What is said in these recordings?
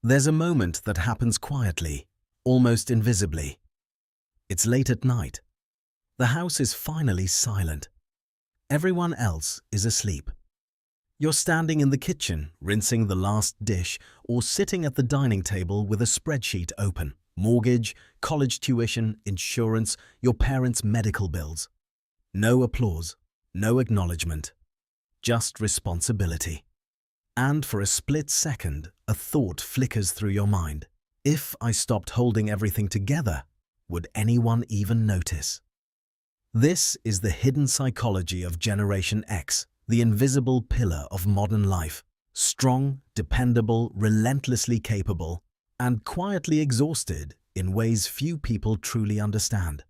There's a moment that happens quietly, almost invisibly. It's late at night. The house is finally silent. Everyone else is asleep. You're standing in the kitchen, rinsing the last dish, or sitting at the dining table with a spreadsheet open. Mortgage, college tuition, insurance, your parents' medical bills. No applause, no acknowledgement, just responsibility. And for a split second, a thought flickers through your mind. If I stopped holding everything together, would anyone even notice? This is the hidden psychology of Generation X, the invisible pillar of modern life. Strong, dependable, relentlessly capable, and quietly exhausted in ways few people truly understand.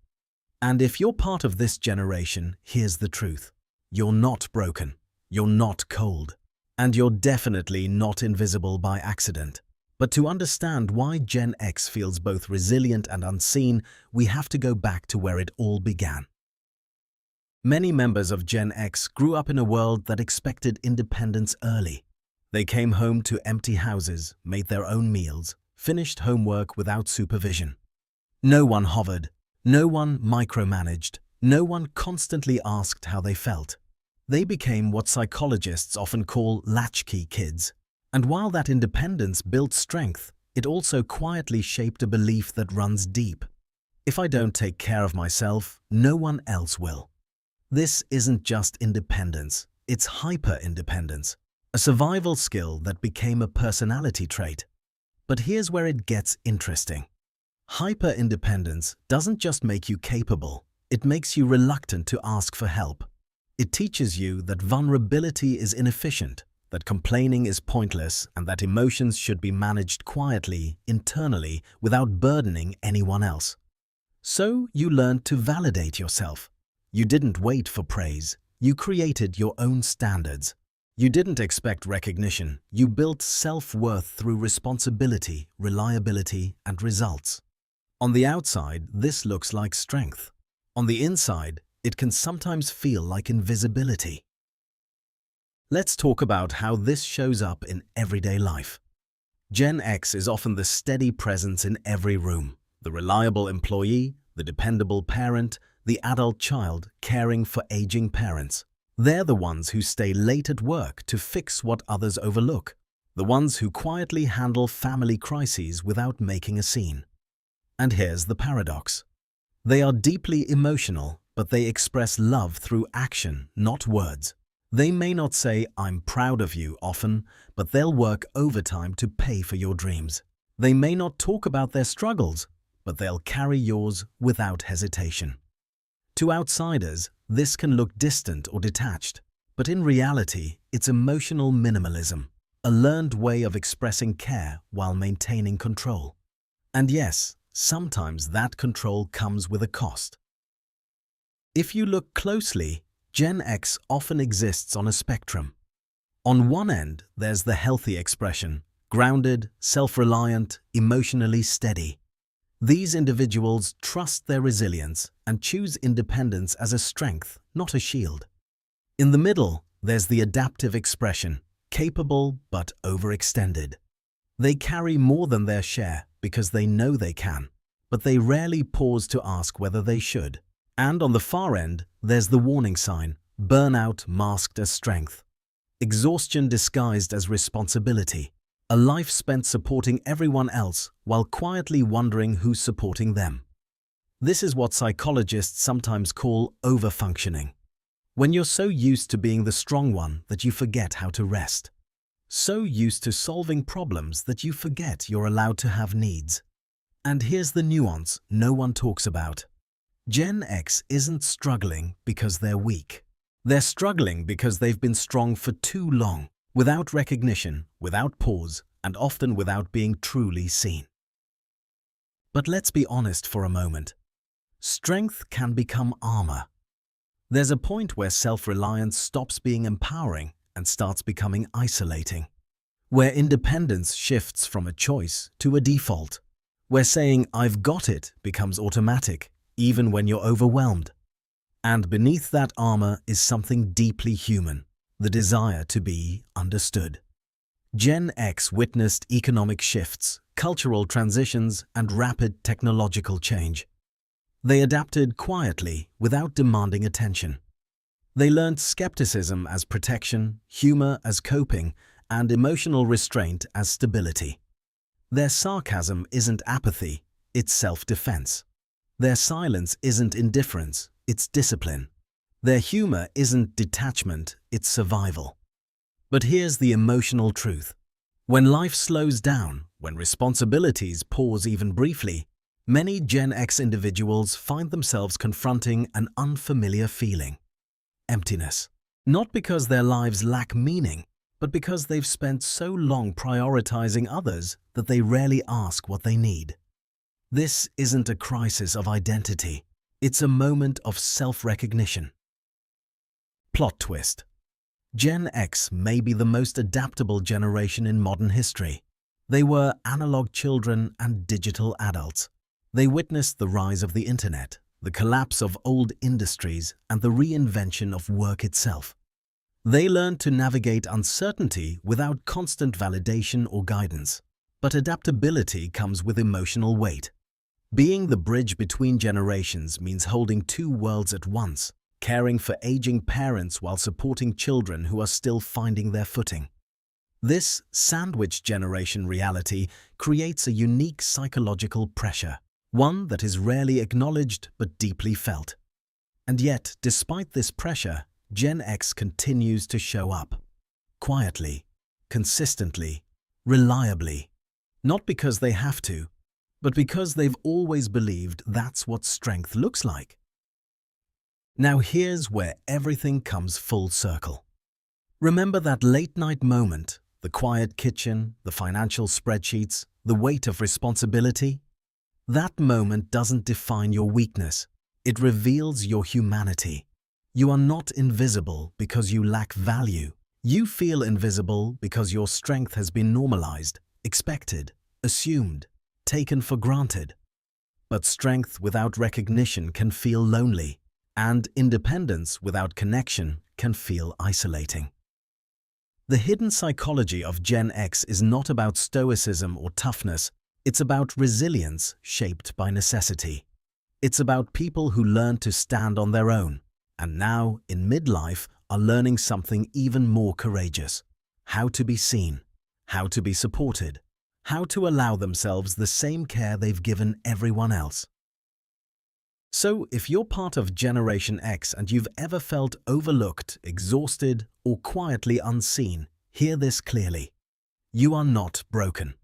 And if you're part of this generation, here's the truth. You're not broken. You're not cold. And you're definitely not invisible by accident. But to understand why Gen X feels both resilient and unseen, we have to go back to where it all began. Many members of Gen X grew up in a world that expected independence early. They came home to empty houses, made their own meals, finished homework without supervision. No one hovered, no one micromanaged, no one constantly asked how they felt. They became what psychologists often call latchkey kids. And while that independence built strength, it also quietly shaped a belief that runs deep. If I don't take care of myself, no one else will. This isn't just independence, it's hyper-independence, a survival skill that became a personality trait. But here's where it gets interesting. Hyper-independence doesn't just make you capable, it makes you reluctant to ask for help. It teaches you that vulnerability is inefficient, that complaining is pointless, and that emotions should be managed quietly, internally, without burdening anyone else. So you learned to validate yourself. You didn't wait for praise. You created your own standards. You didn't expect recognition. You built self-worth through responsibility, reliability, and results. On the outside, this looks like strength. On the inside, it can sometimes feel like invisibility. Let's talk about how this shows up in everyday life. Gen X is often the steady presence in every room, the reliable employee, the dependable parent, the adult child caring for aging parents. They're the ones who stay late at work to fix what others overlook, the ones who quietly handle family crises without making a scene. And here's the paradox. They are deeply emotional, but they express love through action, not words. They may not say, "I'm proud of you," often, but they'll work overtime to pay for your dreams. They may not talk about their struggles, but they'll carry yours without hesitation. To outsiders, this can look distant or detached, but in reality, it's emotional minimalism, a learned way of expressing care while maintaining control. And yes, sometimes that control comes with a cost. If you look closely, Gen X often exists on a spectrum. On one end, there's the healthy expression, grounded, self-reliant, emotionally steady. These individuals trust their resilience and choose independence as a strength, not a shield. In the middle, there's the adaptive expression, capable but overextended. They carry more than their share because they know they can, but they rarely pause to ask whether they should. And on the far end, there's the warning sign, burnout masked as strength, exhaustion disguised as responsibility, a life spent supporting everyone else while quietly wondering who's supporting them. This is what psychologists sometimes call overfunctioning. When you're so used to being the strong one that you forget how to rest. So used to solving problems that you forget you're allowed to have needs. And here's the nuance no one talks about. Gen X isn't struggling because they're weak. They're struggling because they've been strong for too long, without recognition, without pause, and often without being truly seen. But let's be honest for a moment. Strength can become armor. There's a point where self-reliance stops being empowering and starts becoming isolating, where independence shifts from a choice to a default, where saying "I've got it" becomes automatic, even when you're overwhelmed. And beneath that armor is something deeply human, the desire to be understood. Gen X witnessed economic shifts, cultural transitions, and rapid technological change. They adapted quietly without demanding attention. They learned skepticism as protection, humor as coping, and emotional restraint as stability. Their sarcasm isn't apathy, it's self-defense. Their silence isn't indifference, it's discipline. Their humor isn't detachment, it's survival. But here's the emotional truth. When life slows down, when responsibilities pause even briefly, many Gen X individuals find themselves confronting an unfamiliar feeling: emptiness. Not because their lives lack meaning, but because they've spent so long prioritizing others that they rarely ask what they need. This isn't a crisis of identity. It's a moment of self-recognition. Plot twist. Gen X may be the most adaptable generation in modern history. They were analog children and digital adults. They witnessed the rise of the internet, the collapse of old industries, and the reinvention of work itself. They learned to navigate uncertainty without constant validation or guidance. But adaptability comes with emotional weight. Being the bridge between generations means holding two worlds at once, caring for aging parents while supporting children who are still finding their footing. This sandwich generation reality creates a unique psychological pressure, one that is rarely acknowledged but deeply felt. And yet, despite this pressure, Gen X continues to show up. Quietly, consistently, reliably. Not because they have to, but because they've always believed that's what strength looks like. Now here's where everything comes full circle. Remember that late-night moment, the quiet kitchen, the financial spreadsheets, the weight of responsibility? That moment doesn't define your weakness. It reveals your humanity. You are not invisible because you lack value. You feel invisible because your strength has been normalized, expected, assumed, taken for granted. But strength without recognition can feel lonely, and independence without connection can feel isolating. The hidden psychology of Gen X is not about stoicism or toughness, it's about resilience shaped by necessity. It's about people who learned to stand on their own, and now, in midlife, are learning something even more courageous: how to be seen, how to be supported, how to allow themselves the same care they've given everyone else. So, if you're part of Generation X and you've ever felt overlooked, exhausted, or quietly unseen, hear this clearly. You are not broken.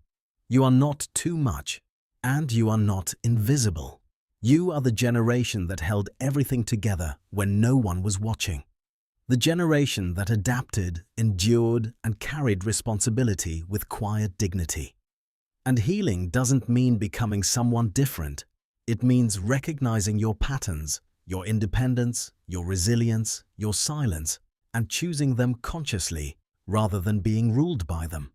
You are not too much. And you are not invisible. You are the generation that held everything together when no one was watching. The generation that adapted, endured, and carried responsibility with quiet dignity. And healing doesn't mean becoming someone different. It means recognizing your patterns, your independence, your resilience, your silence, and choosing them consciously rather than being ruled by them.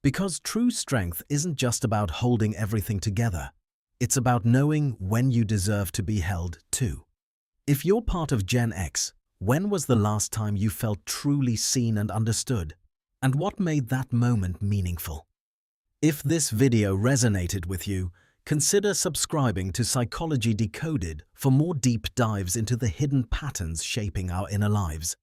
Because true strength isn't just about holding everything together. It's about knowing when you deserve to be held too. If you're part of Gen X, when was the last time you felt truly seen and understood? And what made that moment meaningful? If this video resonated with you, consider subscribing to Psychology Decoded for more deep dives into the hidden patterns shaping our inner lives.